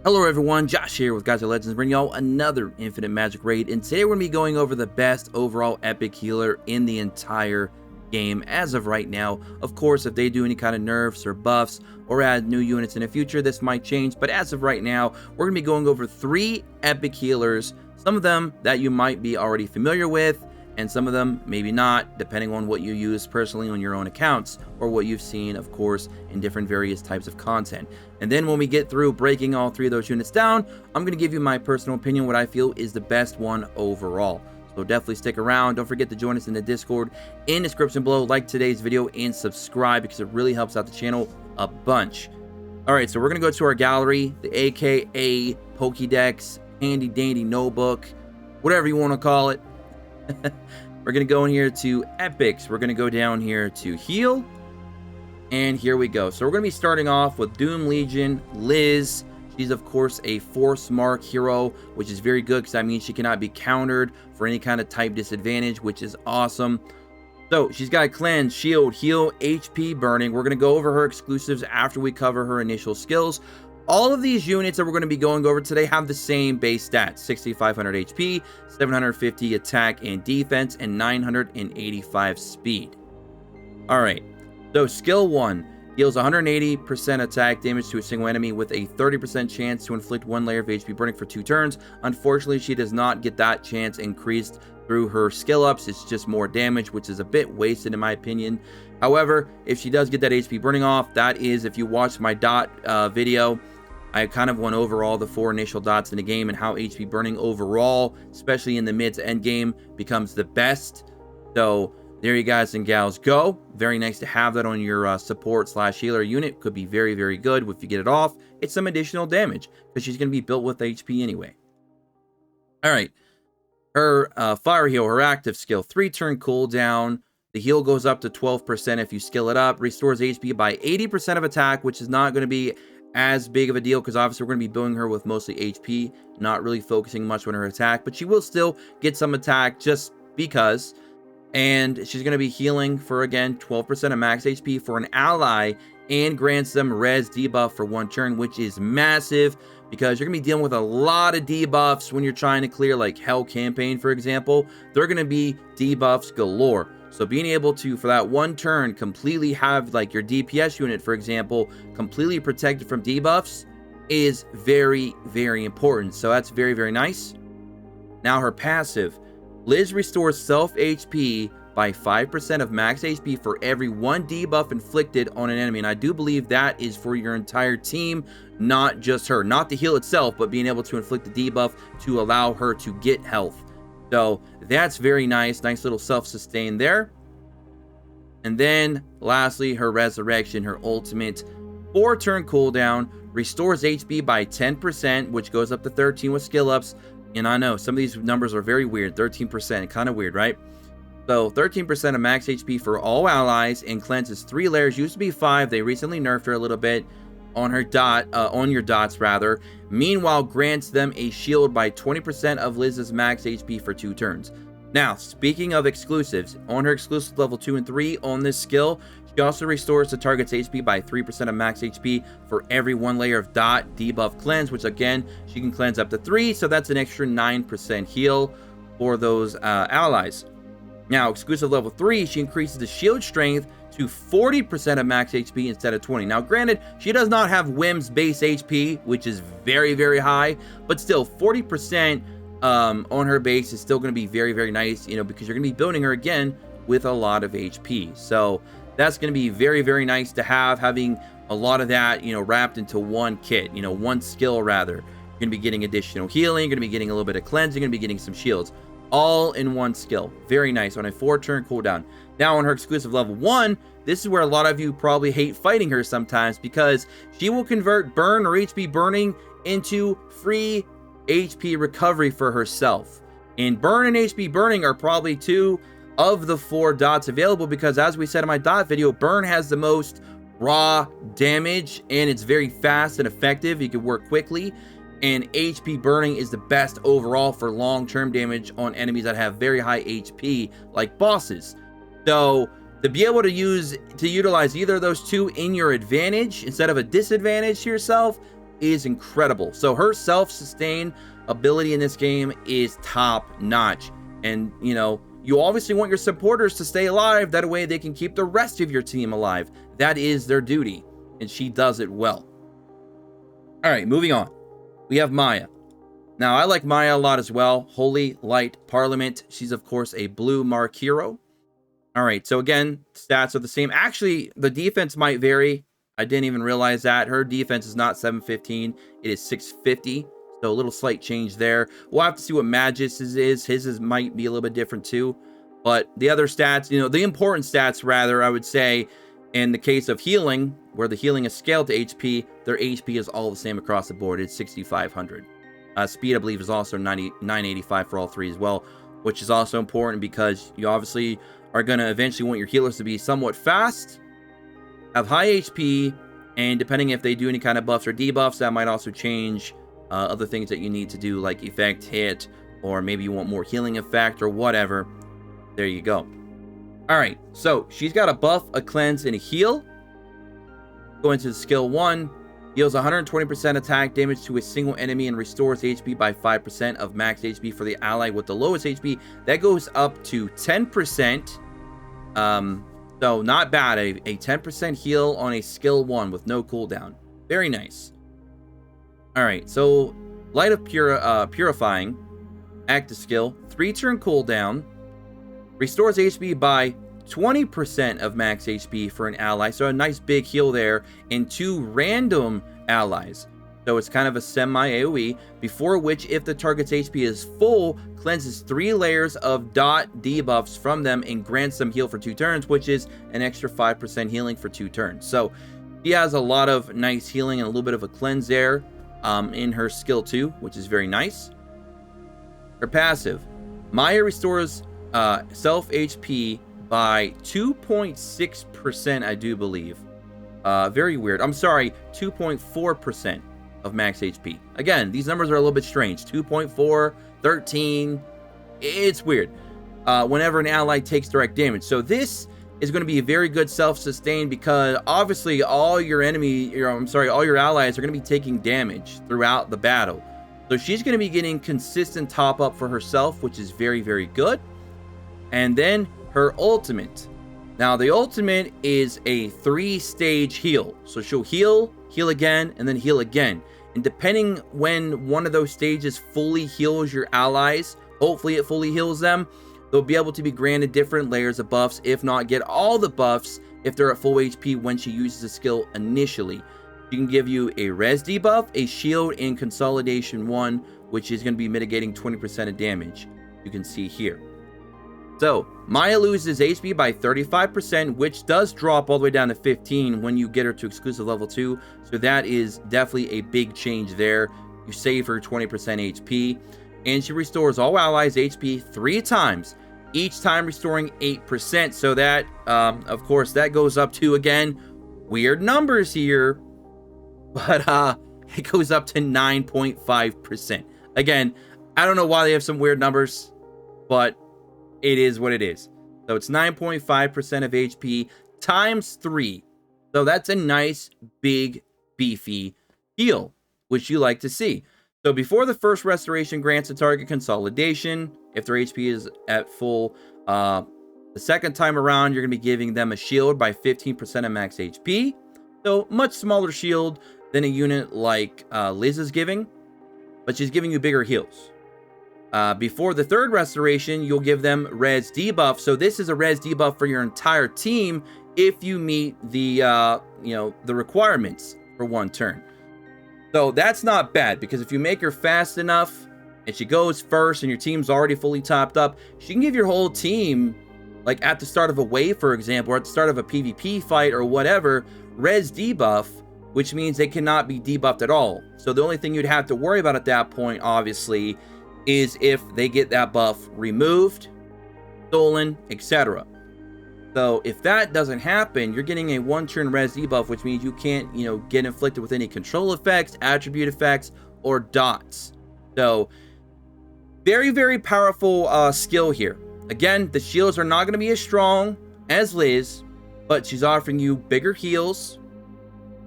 Hello everyone, Josh here with Guys of Legends, bringing y'all another Infinite Magic Raid, and today we're going to be going over the best overall epic healer in the entire game as of right now. Of course, if they do any kind of nerfs or buffs or add new units in the future, this might change, but as of right now, we're going to be going over 3 epic healers, some of them that you might be already familiar with, and some of them maybe not, depending on what you use personally on your own accounts or what you've seen, of course, in different various types of content. And then when we get through breaking all 3 of those units down, I'm going to give you my personal opinion, what I feel is the best one overall. So definitely stick around. Don't forget to join us in the Discord in the description below, like today's video, and subscribe because it really helps out the channel a bunch. Alright, so we're going to go to our gallery, the AKA Pokédex, handy dandy notebook, whatever you want to call it. We're going to go in here to epics. We're going to go down here to heal. And here we go. So we're going to be starting off with Doom Legion, Liz. She's, of course, a Force Mark hero, which is very good because that means she cannot be countered for any kind of type disadvantage, which is awesome. So she's got Cleanse, Shield, Heal, HP Burning. We're going to go over her exclusives after we cover her initial skills. All of these units that we're going to be going over today have the same base stats: 6,500 HP, 750 attack and defense, and 985 speed. Alright, so skill 1 deals 180% attack damage to a single enemy with a 30% chance to inflict 1 layer of HP burning for 2 turns. Unfortunately, she does not get that chance increased through her skill ups. It's just more damage, which is a bit wasted in my opinion. However, if she does get that HP burning off, that is, if you watch my dot video, I kind of went over all the 4 initial dots in the game and how HP burning overall, especially in the mid to end game, becomes the best. So there you guys and gals go. Very nice to have that on your support slash healer unit. Could be very, very good if you get it off. It's some additional damage because she's going to be built with HP anyway. All right. Her fire heal, her active skill, 3-turn cooldown. The heal goes up to 12% if you skill it up. Restores HP by 80% of attack, which is not going to be as big of a deal because obviously we're going to be building her with mostly HP, not really focusing much on her attack, but she will still get some attack just because. And she's going to be healing for, again, 12% of max HP for an ally, and grants them res debuff for 1 turn, which is massive because you're going to be dealing with a lot of debuffs when you're trying to clear like Hell Campaign, for example. They're going to be debuffs galore. So being able to, for that 1 turn, completely have like your DPS unit, for example, completely protected from debuffs is very, very important. So that's very, very nice. Now her passive. Liz restores self HP by 5% of max HP for every 1 debuff inflicted on an enemy. And I do believe that is for your entire team, not just her. Not the heal itself, but being able to inflict the debuff to allow her to get health. So that's very nice. Nice little self-sustain there. And then lastly, her resurrection, her ultimate 4-turn cooldown, restores HP by 10%, which goes up to 13 with skill ups. And I know some of these numbers are very weird. 13%, kind of weird, right? So 13% of max HP for all allies, and cleanses 3 layers. Used to be 5. They recently nerfed her a little bit on her on your dots rather. Meanwhile, grants them a shield by 20% of Liz's max HP for 2 turns. Now, speaking of exclusives, on her exclusive level 2 and 3 on this skill, she also restores the target's HP by 3% of max HP for every 1 layer of dot debuff cleanse, which again, she can cleanse up to 3, so that's an extra 9% heal for those allies. Now, exclusive level 3, she increases the shield strength to 40% of max HP instead of 20. Now, granted, she does not have Wim's base HP, which is very, very high, but still, 40% on her base is still going to be very, very nice, you know, because you're going to be building her again with a lot of HP. So that's going to be very, very nice to have, having a lot of that, you know, wrapped into 1 kit, you know, 1 skill rather. You're going to be getting additional healing, you're going to be getting a little bit of cleanse, you're going to be getting some shields, all in 1 skill. Very nice on a 4-turn cooldown. Now on her exclusive level 1, this is where a lot of you probably hate fighting her sometimes, because she will convert burn or HP burning into free HP recovery for herself. And burn and HP burning are probably 2 of the 4 dots available, because as we said in my dot video, burn has the most raw damage and it's very fast and effective. You can work quickly, and HP burning is the best overall for long-term damage on enemies that have very high HP, like bosses. So to be able to utilize either of those 2 in your advantage instead of a disadvantage to yourself is incredible. So her self-sustain ability in this game is top notch. And, you know, you obviously want your supporters to stay alive. That way they can keep the rest of your team alive. That is their duty, and she does it well. All right, moving on. We have Maya. Now, I like Maya a lot as well. Holy Light Parliament. She's, of course, a blue mark hero. All right, so again, stats are the same. Actually, the defense might vary. I didn't even realize that. Her defense is not 715. It is 650. So a little slight change there. We'll have to see what Magis is. His might be a little bit different too. But the other stats, you know, the important stats, rather, I would say, in the case of healing, where the healing is scaled to HP, their HP is all the same across the board. It's 6,500. Speed, I believe, is also 985 for all three as well, which is also important because you obviously are going to eventually want your healers to be somewhat fast, have high HP, and depending if they do any kind of buffs or debuffs, that might also change other things that you need to do, like effect, hit, or maybe you want more healing effect or whatever. There you go. All right, so she's got a buff, a cleanse, and a heal. Go into skill 1. Deals 120% attack damage to a single enemy and restores HP by 5% of max HP for the ally with the lowest HP. That goes up to 10%. So not bad. A 10% heal on a skill 1 with no cooldown. Very nice. All right, so Light of Purifying, active skill, 3-turn cooldown, restores HP by 20% of max HP for an ally, so a nice big heal there, and 2 random allies. So it's kind of a semi-AoE, before which, if the target's HP is full, cleanses 3 layers of dot debuffs from them and grants them heal for 2 turns, which is an extra 5% healing for 2 turns. So she has a lot of nice healing and a little bit of a cleanse there in her skill 2, which is very nice. Her passive, Maya restores self HP by 2.6%, I do believe. Very weird. I'm sorry, 2.4% of max HP. Again, these numbers are a little bit strange. 2.4, 13. It's weird. Whenever an ally takes direct damage. So this is going to be a very good self-sustain because obviously all your all your allies are going to be taking damage throughout the battle. So she's going to be getting consistent top up for herself, which is very, very good. And then her ultimate. Now the ultimate is a 3-stage heal. So she'll heal again, and then heal again. And depending when one of those stages fully heals your allies, hopefully it fully heals them, they'll be able to be granted different layers of buffs, if not get all the buffs if they're at full HP when she uses the skill initially. She can give you a res debuff, a shield, and consolidation 1, which is going to be mitigating 20% of damage. You can see here. So, Maya loses HP by 35%, which does drop all the way down to 15 when you get her to exclusive level 2. So that is definitely a big change there. You save her 20% HP. And she restores all allies' HP 3 times, each time restoring 8%. So that, of course, that goes up to, again, weird numbers here. But it goes up to 9.5%. Again, I don't know why they have some weird numbers, but it is what it is. So it's 9.5% of HP times 3. So that's a nice, big, beefy heal, which you like to see. So before the first restoration grants a target consolidation, if their HP is at full, the second time around, you're going to be giving them a shield by 15% of max HP. So much smaller shield than a unit like Liz is giving, but she's giving you bigger heals. Before the third restoration, you'll give them res debuff. So this is a res debuff for your entire team if you meet the the requirements for 1 turn. So that's not bad, because if you make her fast enough and she goes first and your team's already fully topped up, she can give your whole team, like at the start of a wave, for example, or at the start of a PvP fight or whatever, res debuff, which means they cannot be debuffed at all. So the only thing you'd have to worry about at that point, obviously, is if they get that buff removed, stolen, etc. So if that doesn't happen, you're getting a 1-turn res debuff, which means you can't, get inflicted with any control effects, attribute effects, or dots. So very, very powerful skill here. Again, the shields are not going to be as strong as Liz, but she's offering you bigger heals,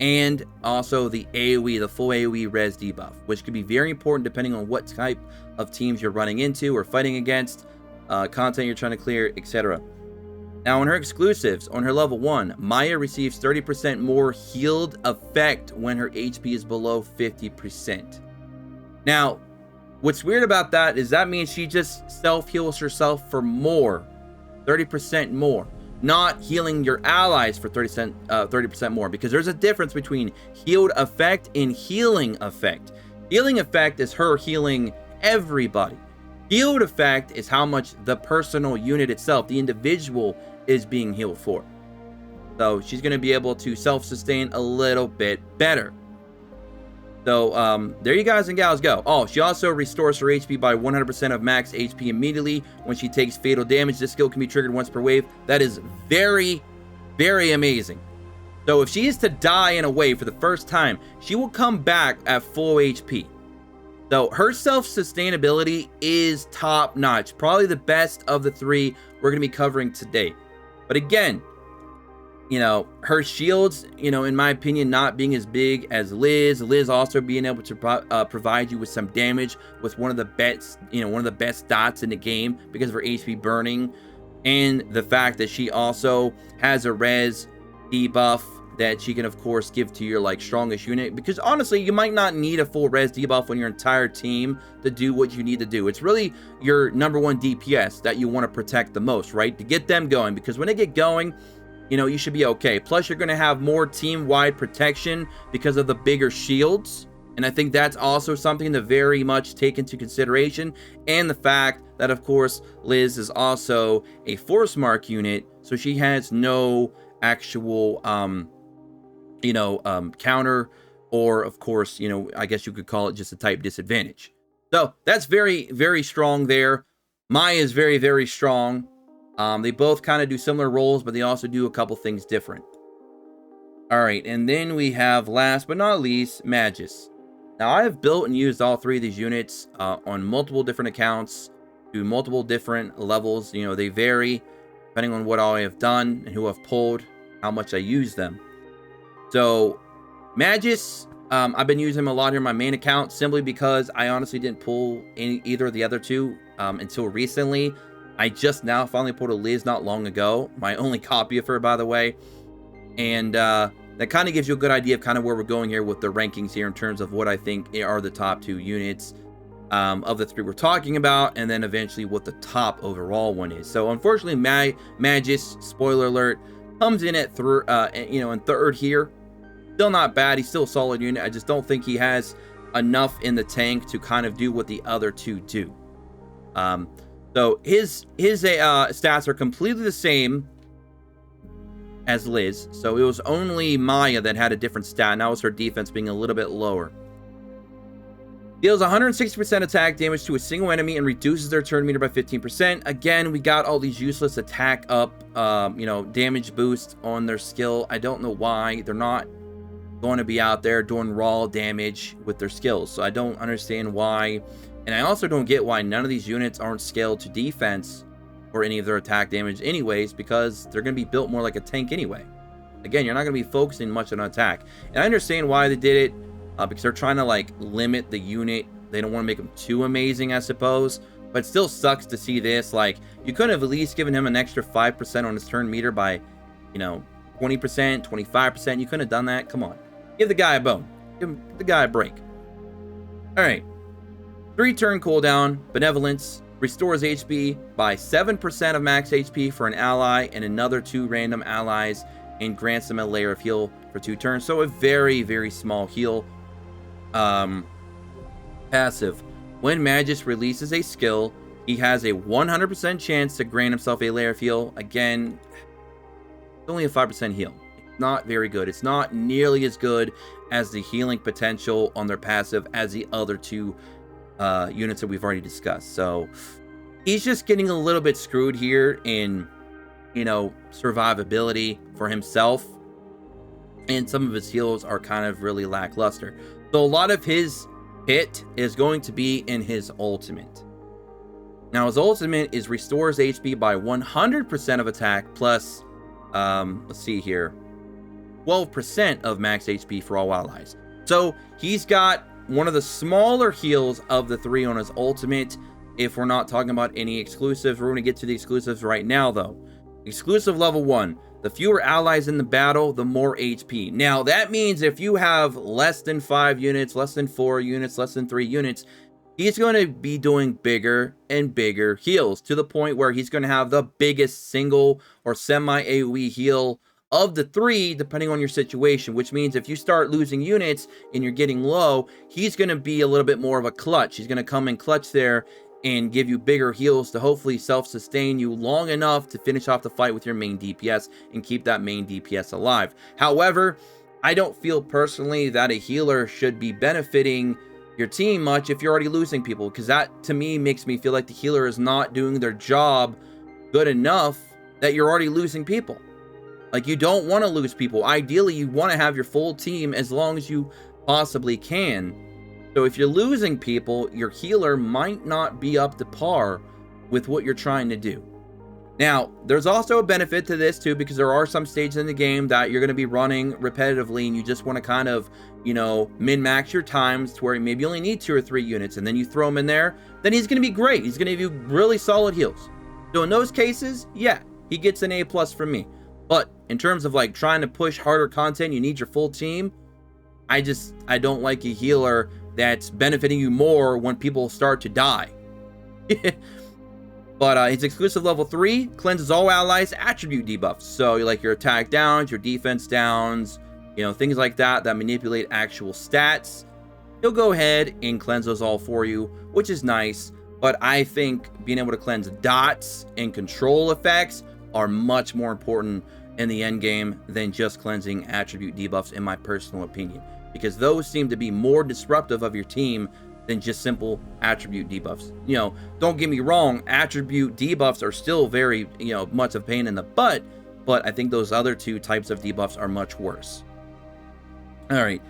and also the AoE, the full AoE res debuff, which could be very important depending on what type of teams you're running into or fighting against, content you're trying to clear, etc. Now, on her exclusives, on her level 1, Maya receives 30% more healed effect when her HP is below 50%. Now, what's weird about that is that means she just self-heals herself for more, 30% more, not healing your allies for 30% more, because there's a difference between healed effect and healing effect. Healing effect is her healing everybody. Healed effect is how much the personal unit itself, the individual, is being healed for. So she's going to be able to self-sustain a little bit better. So there you guys and gals go. Oh, she also restores her HP by 100% of max HP immediately when she takes fatal damage. This skill can be triggered once per wave. That is very, very amazing. So if she is to die in a wave for the first time, she will come back at full HP. So her self-sustainability is top-notch. Probably the best of the 3 we're going to be covering today. But again, you know, her shields, you know, in my opinion, not being as big as Liz. Liz also being able to provide you with some damage with one of the best, you know, one of the best dots in the game because of her HP burning. And the fact that she also has a res debuff that she can, of course, give to your, like, strongest unit. Because, honestly, you might not need a full res debuff on your entire team to do what you need to do. It's really your #1 DPS that you want to protect the most, right? To get them going. Because when they get going, you know, you should be okay. Plus, you're going to have more team-wide protection because of the bigger shields. And I think that's also something to very much take into consideration. And the fact that, of course, Liz is also a force mark unit. So she has no actual counter, or of course, you know, I guess you could call it just a type disadvantage. So that's very, very strong there. Maya is very, very strong. They both kind of do similar roles, but they also do a couple things different. All right, and then we have, last but not least, Magis. Now, I have built and used all 3 of these units on multiple different accounts to multiple different levels. You know, they vary depending on what I have done and who I've pulled, how much I use them. So, Magis, I've been using him a lot here on my main account simply because I honestly didn't pull either of the other 2 until recently. I just now finally pulled a Liz not long ago. My only copy of her, by the way. And that kind of gives you a good idea of kind of where we're going here with the rankings here in terms of what I think are the top 2 units of the 3 we're talking about. And then eventually what the top overall one is. So unfortunately, Magis, spoiler alert, comes in at in third here. Still not bad. He's still a solid unit. I just don't think he has enough in the tank to kind of do what the other 2 do. So his stats are completely the same as Liz. So it was only Maya that had a different stat, and that was her defense being a little bit lower. Deals 160% attack damage to a single enemy and reduces their turn meter by 15%. Again, we got all these useless attack up, damage boost on their skill. I don't know why. They're not going to be out there doing raw damage with their skills. So I don't understand why. And I also don't get why none of these units aren't scaled to defense or any of their attack damage anyways, because they're going to be built more like a tank anyway. Again, you're not going to be focusing much on attack. And I understand why they did it, because they're trying to, like, limit the unit. They don't want to make them too amazing, I suppose. But it still sucks to see this. Like, you could have at least given him an extra 5% on his turn meter by, 20%, 25%. You couldn't have done that. Come on. Give the guy a bone. Give the guy a break. All right. 3 turn cooldown, Benevolence, restores HP by 7% of max HP for an ally and another 2 random allies, and grants them a layer of heal for 2 turns. So a very, very small heal. Passive. When Magis releases a skill, he has a 100% chance to grant himself a layer of heal. Again, it's only a 5% heal. It's not very good. It's not nearly as good as the healing potential on their passive as the other 2 units that we've already discussed. So he's just getting a little bit screwed here in, survivability for himself. And some of his heals are kind of really lackluster. So a lot of his hit is going to be in his ultimate. Now his ultimate is restores HP by 100% of attack plus, let's see here. 12% of max HP for all allies. So he's got one of the smaller heals of the 3 on his ultimate. If we're not talking about any exclusives, we're going to get to the exclusives right now though. Exclusive level 1. The fewer allies in the battle, the more HP. Now, that means if you have less than 5 units, less than 4 units, less than 3 units, he's going to be doing bigger and bigger heals to the point where he's going to have the biggest single or semi-AoE heal of the 3, depending on your situation, which means if you start losing units and you're getting low, he's going to be a little bit more of a clutch. He's going to come in clutch there and give you bigger heals to hopefully self-sustain you long enough to finish off the fight with your main DPS and keep that main DPS alive. However, I don't feel personally that a healer should be benefiting your team much if you're already losing people, because that to me makes me feel like the healer is not doing their job good enough that you're already losing people. Like, you don't want to lose people. Ideally, you want to have your full team as long as you possibly can. So if you're losing people, your healer might not be up to par with what you're trying to do. Now, there's also a benefit to this too, because there are some stages in the game that you're going to be running repetitively and you just want to kind of, you know, min-max your times to where maybe you only need 2 or 3 units, and then you throw him in there, then he's going to be great. He's going to give you really solid heals. So in those cases, yeah, he gets an A+ from me. But in terms of like trying to push harder content, you need your full team. I don't like a healer that's benefiting you more when people start to die. But his exclusive level 3 cleanses all allies attribute debuffs. So like your attack downs, your defense downs, you know, things like that that manipulate actual stats. He'll go ahead and cleanse those all for you, which is nice. But I think being able to cleanse dots and control effects are much more important in the end game than just cleansing attribute debuffs, in my personal opinion, because those seem to be more disruptive of your team than just simple attribute debuffs. You know, don't get me wrong, attribute debuffs are still very, you know, much of a pain in the butt, but I think those other 2 types of debuffs are much worse. All right,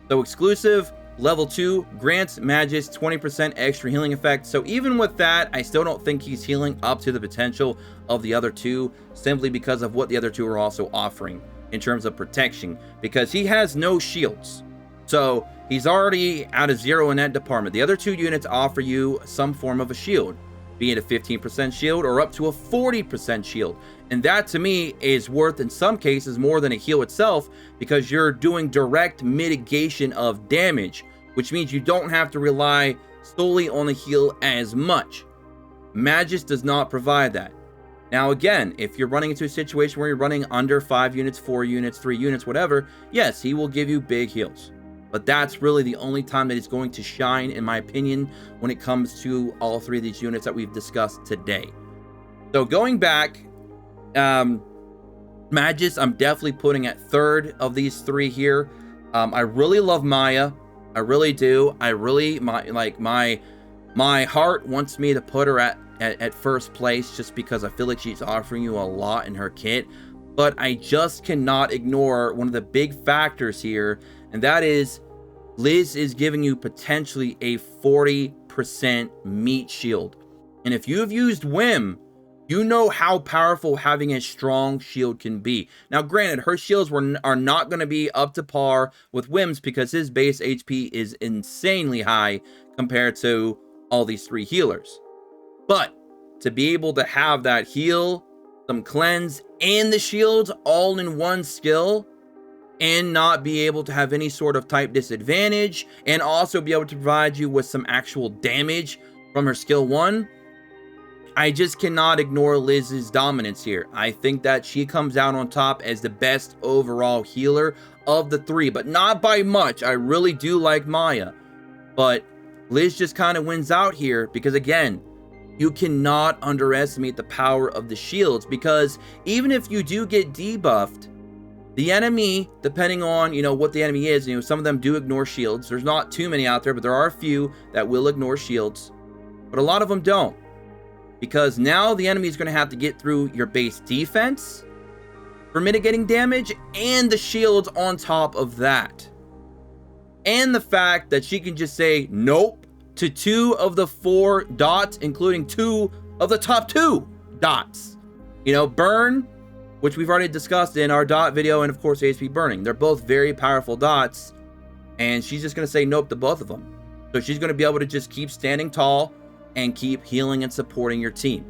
so exclusive level 2 grants Magis 20% extra healing effect. So even with that, I still don't think he's healing up to the potential of the other 2, simply because of what the other 2 are also offering in terms of protection, because he has no shields. So he's already out of 0 in that department. The other 2 units offer you some form of a shield, be it a 15% shield or up to a 40% shield. And that to me is worth, in some cases, more than a heal itself, because you're doing direct mitigation of damage, which means you don't have to rely solely on the heal as much. Magis does not provide that. Now again, if you're running into a situation where you're running under 5 units, 4 units, 3 units, whatever, yes, he will give you big heals. But that's really the only time that he's going to shine, in my opinion, when it comes to all 3 of these units that we've discussed today. So going back, Magis, I'm definitely putting at 3rd of these 3 here. I really love Maya. I really do. I really, my heart wants me to put her at first place, just because I feel like she's offering you a lot in her kit. But I just cannot ignore one of the big factors here, and that is Liz is giving you potentially a 40% meat shield. And if you have used Whim, you know how powerful having a strong shield can be. Now, granted, her shields are not going to be up to par with Whim's, because his base HP is insanely high compared to all these 3 healers. But to be able to have that heal, some cleanse, and the shields all in one skill, and not be able to have any sort of type disadvantage, and also be able to provide you with some actual damage from her skill 1, I just cannot ignore Liz's dominance here. I think that she comes out on top as the best overall healer of the 3, but not by much. I really do like Maya, but Liz just kind of wins out here, because again, you cannot underestimate the power of the shields, because even if you do get debuffed, the enemy, depending on, you know, what the enemy is, you know, some of them do ignore shields. There's not too many out there, but there are a few that will ignore shields, but a lot of them don't. Because now the enemy is going to have to get through your base defense for mitigating damage, and the shields on top of that. And the fact that she can just say nope to 2 of the 4 dots, including 2 of the top 2 dots. You know, burn which we've already discussed in our dot video, and of course HP burning. They're both very powerful dots, and she's just going to say nope to both of them. So she's going to be able to just keep standing tall and keep healing and supporting your team.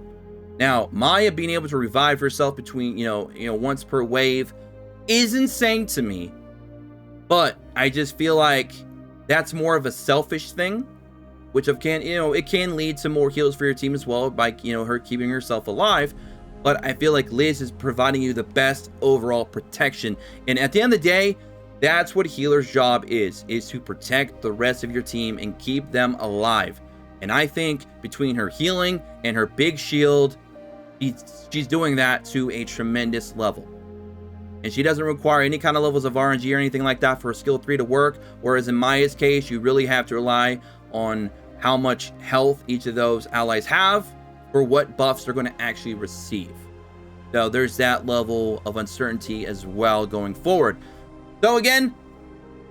Now, Maya being able to revive herself between, once per wave is insane to me, but I just feel like that's more of a selfish thing, which it can lead to more heals for your team as well by, her keeping herself alive. But I feel like Liz is providing you the best overall protection. And at the end of the day, that's what healer's job is to protect the rest of your team and keep them alive. And I think between her healing and her big shield, she's doing that to a tremendous level. And she doesn't require any kind of levels of RNG or anything like that for a skill 3 to work. Whereas in Maya's case, you really have to rely on how much health each of those allies have for what buffs they're going to actually receive. So there's that level of uncertainty as well going forward. So again,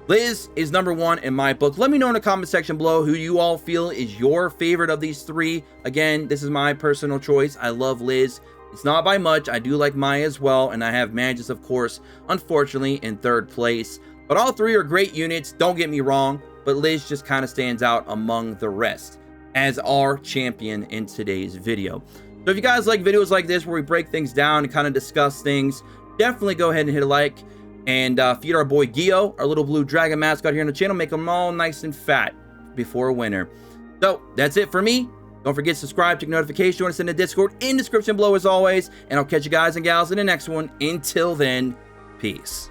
Liz is number 1 in my book. Let me know in the comment section below who you all feel is your favorite of these 3. Again, this is my personal choice. I love Liz. It's not by much. I do like Maya as well, and I have Magis, of course, unfortunately, in 3rd place. But all 3 are great units, don't get me wrong, but Liz just kind of stands out among the rest as our champion in today's video. So if you guys like videos like this where we break things down and kind of discuss things, definitely go ahead and hit a like. And feed our boy Gio, our little blue dragon mascot here on the channel. Make them all nice and fat before winter. So that's it for me. Don't forget to subscribe, check notifications, join us in the Discord in the description below as always. And I'll catch you guys and gals in the next one. Until then, peace.